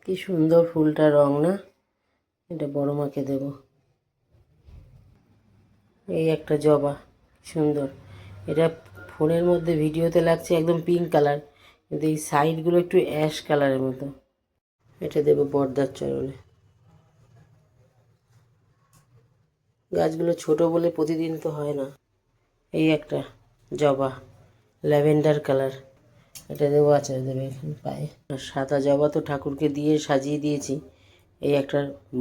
কি সুন্দর ফুলটা রং না, এটা বড় মাকে দেব। এই একটা জবা সুন্দর, এটা ফোনের মধ্যে ভিডিওতে লাগছে একদম পিঙ্ক কালার, কিন্তু এই সাইডগুলো একটু অ্যাশ কালারের মতো। এটা দেব বর্দার চরণে। গাছগুলো ছোট বলে প্রতিদিন তো হয় না। এই একটা জবা ল্যাভেন্ডার কালার, এটা দেবো আচার দেবে এখানে পায়ে। আর সাদা জবা তো ঠাকুরকে দিয়ে সাজিয়ে দিয়েছি। এই একটা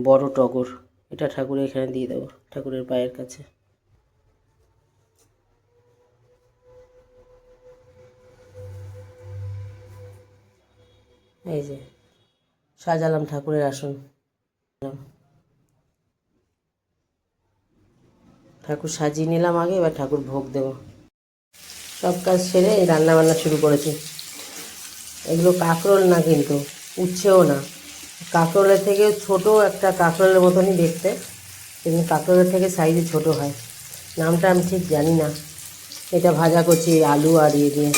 বড় টগর, এটা ঠাকুরের এখানে দিয়ে দেবো, ঠাকুরের পায়ের কাছে। এই যে সাজালাম ঠাকুরের আসন, ঠাকুর সাজিয়ে নিলাম আগে, এবার ঠাকুর ভোগ দেব। সব কাজ সেরে এই রান্নাবান্না শুরু করেছি। এগুলো কাঁকরোল না, কিন্তু উচ্ছেও না, কাঁকরোলের থেকে ছোট একটা কাঁকরোলের মতনই দেখতে, কিন্তু কাঁকরোলের থেকে সাইজে ছোট হয়। নামটা আমি ঠিক জানি না। এটা ভাজা করছি আলু আর ইয়ে দিয়ে।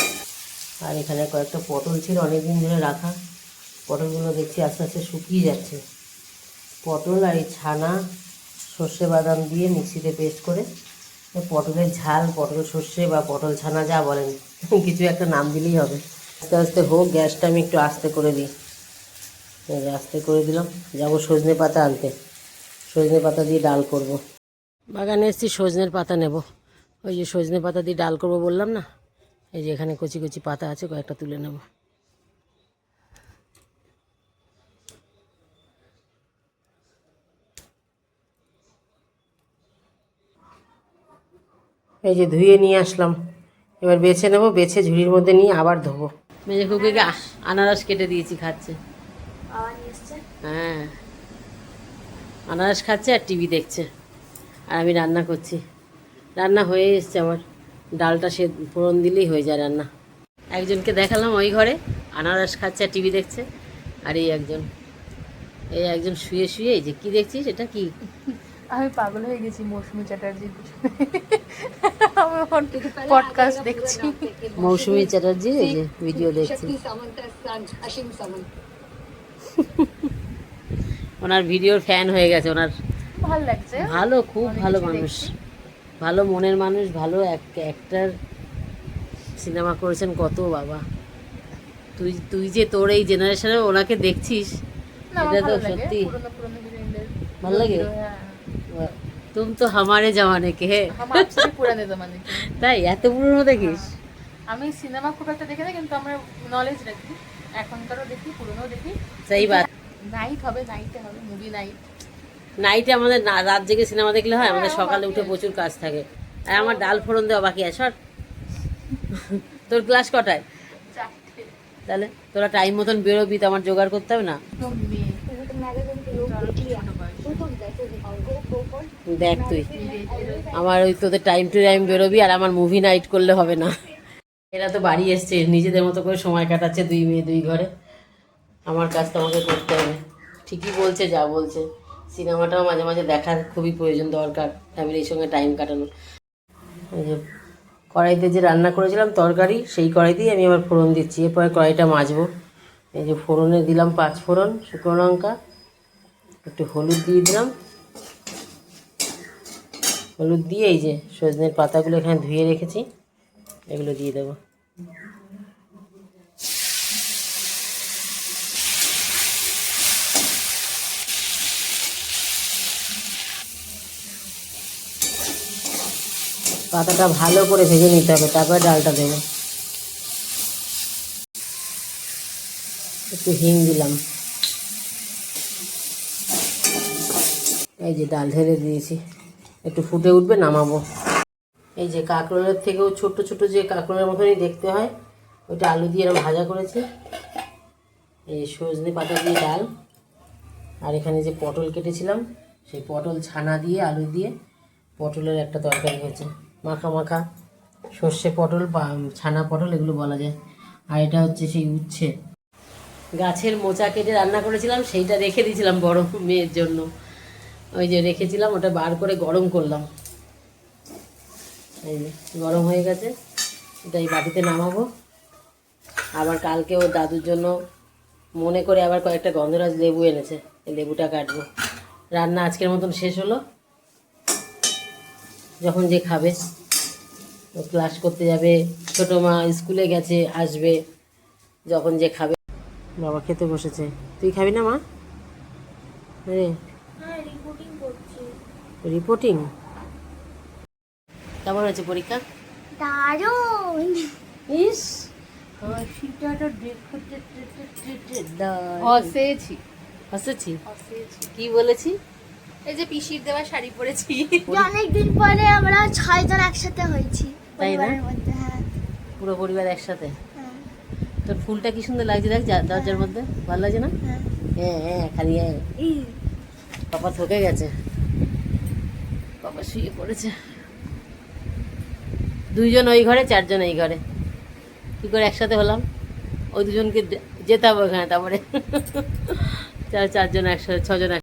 আর এখানে কয়েকটা পটল ছিল অনেক দিন ধরে রাখা, পটলগুলো দেখছি আস্তে আস্তে শুকিয়ে যাচ্ছে। পটল আর এই ছানা সর্ষে বাদাম দিয়ে মিক্সিতে পেস্ট করে, পটলের ঝাল, পটল সর্ষে বা পটল ছানা যা বলেন, কিছু একটা নাম দিলেই হবে। আস্তে আস্তে হোক, গ্যাসটা আমি একটু আস্তে করে দিই। আস্তে করে দিলাম। যাবো সজনে পাতা আনতে, সজনে পাতা দিয়ে ডাল করব। বাগানে এসেছি, সজনের পাতা নেব। ওই যে সজনে পাতা দিয়ে ডাল করব বললাম না, এই যে এখানে কচি কচি পাতা আছে, কয়েকটা তুলে নেব। এই যে ধুয়ে নিয়ে আসলাম, এবার বেছে নেব, বেছে ঝুড়ির মধ্যে নিয়ে আবার ধোবো। মেজে খুকিকে আনারস কেটে দিয়েছি, খাচ্ছে। হ্যাঁ, আনারস খাচ্ছে আর টিভি দেখছে, আর আমি রান্না করছি। রান্না হয়ে এসছে আমার, ডালটা সে ফোড়ন দিলেই হয়ে যায় রান্না। একজনকে দেখালাম ওই ঘরে আনারস খাচ্ছে আর টিভি দেখছে, আর এই একজন শুয়ে শুয়ে এই যে কি দেখছিস, এটা কি? আমি পাগল হয়ে গেছি মৌসুমী চ্যাটার্জির আমি পডকাস্ট দেখছি। মৌসুমী চ্যাটার্জি এই যে ভিডিও দেখছি, ওনার ভিডিওর ফ্যান হয়ে গেছে। ওনার ভালো লাগছে, ভালো, খুব ভালো মানুষ, ভালো মনের মানুষ, ভালো অ্যাক্টার, সিনেমা করেছেন কত বাবা। তুই যে তোর এই জেনারেশনে ওনাকে দেখছিস, এটা তো সত্যি ভালো লাগে। তুম তো হামারে জামানে কে হে, পুরানে জমানে। তাই এত পুরনো দেখিস? আমি সিনেমা খুব একটা দেখি না, কিন্তু আমরা নলেজ রাখি, এখনকারও দেখি, পুরনো দেখি। সেই বাত, নাইট হবে, নাইটে হবে মুভি নাইট। নাইটে আমাদের রাত জেগে সিনেমা দেখলে হয়, আমাদের সকালে উঠে প্রচুর কাজ থাকে। আর আমার ডাল ফোড়ন দেওয়া বাকি আছে। সর, তোর ক্লাস কটায়? তাহলে তোরা টাইম মতন বেরোবি, তো আমার জোগাড় করতে হবে না। দেখ তুই, আমার ওই তোদের টাইম টু টাইম বেরোবি, আর আমার মুভি নাইট করলে হবে না। এরা তো বাড়ি এসছে, নিজেদের মতো করে সময় কাটাচ্ছে, দুই মেয়ে দুই ঘরে। আমার কাজ তো আমাকে করতে হবে। ঠিকই বলছে যা বলছে, সিনেমাটাও মাঝে মাঝে দেখার খুবই প্রয়োজন, দরকার ফ্যামিলির সঙ্গে টাইম কাটানো। এই যে কড়াইতে যে রান্না করেছিলাম তরকারি, সেই কড়াইতেই আমি আবার ফোড়ন দিচ্ছি। এরপরে কড়াইটা মাজবো। এই যে ফোড়নে দিলাম 5 ফোড়ন, শুকনো লঙ্কা, একটু হলুদ দিয়ে দিলাম। হলুদ দিয়ে এই যে সজনের পাতাগুলো এখানে ধুয়ে রেখেছি, এগুলো দিয়ে দেবো। পাতাটা ভালো করে ভেজে নিতে হবে, তারপরে ডালটা দেবো। একটু হিং দিলাম। এই যে ডাল ঢেলে দিয়েছি, একটু ফুটে উঠবে, নামাবো। এই যে কাঁকরোলের থেকেও ছোট ছোট যে কাঁকরোলের মতনই দেখতে হয়, ওইটা আলু দিয়ে এরকম ভাজা করেছি। এই সজনে পাতা দিয়ে ডাল, আর এখানে যে পটল কেটেছিলাম, সেই পটল ছানা দিয়ে আলু দিয়ে পটলের একটা তরকারি হয়েছে, মাখা মাখা, সর্ষে পটল বা ছানা পটল এগুলো বলা যায়। আর এটা হচ্ছে সেই উচ্ছে, গাছের মোচা কেটে রান্না করেছিলাম, সেইটা রেখে দিয়েছিলাম বড় মেয়ের জন্য। ওই যে রেখেছিলাম, ওটা বার করে গরম করলাম। এই যে গরম হয়ে গেছে, এটা এই বাটিতে নামাবো। আবার কালকে ওর দাদুর জন্য মনে করে আবার কয়েকটা গন্ধরাজ লেবু এনেছে, এই লেবুটা কাটবো। রান্না আজকের মতন শেষ হলো। যখন যে খাবে, ও ক্লাস করতে যাবে, ছোটো মা স্কুলে গেছে, আসবে, যখন যে খাবে। বাবা খেতে বসেছে, তুই খাবি না মা? রে রিপোর্টিং কেমন হয়েছে পরীক্ষা? দারুণ। ইস হাসিটা দেখতে হসেছি হাসেছি। হসেছি কি বলেছি? এই যে পিসির দেওয়া শাড়ি পরেছি। অনেকদিন পরে আমরা 6 জন একসাথে হয়েছি তাই না? পরিবারের মধ্যে। হ্যাঁ পুরো পরিবার একসাথে। হ্যাঁ তোর ফুলটা কি সুন্দর লাগছে, দেখ দরজার মধ্যে, ভালো লাগছে না? হ্যাঁ। হ্যাঁ হ্যাঁ, খালি হ্যাঁ। ই, পাপা থকে গেছে, পাপা শুয়ে পড়েছে। দুইজন ওই ঘরে, 4 জন এই ঘরে, কি করে একসাথে হলাম? ওই দুজনকে যেতে হবে ওখানে, তারপরে 4 জন একসাথে, 6 জন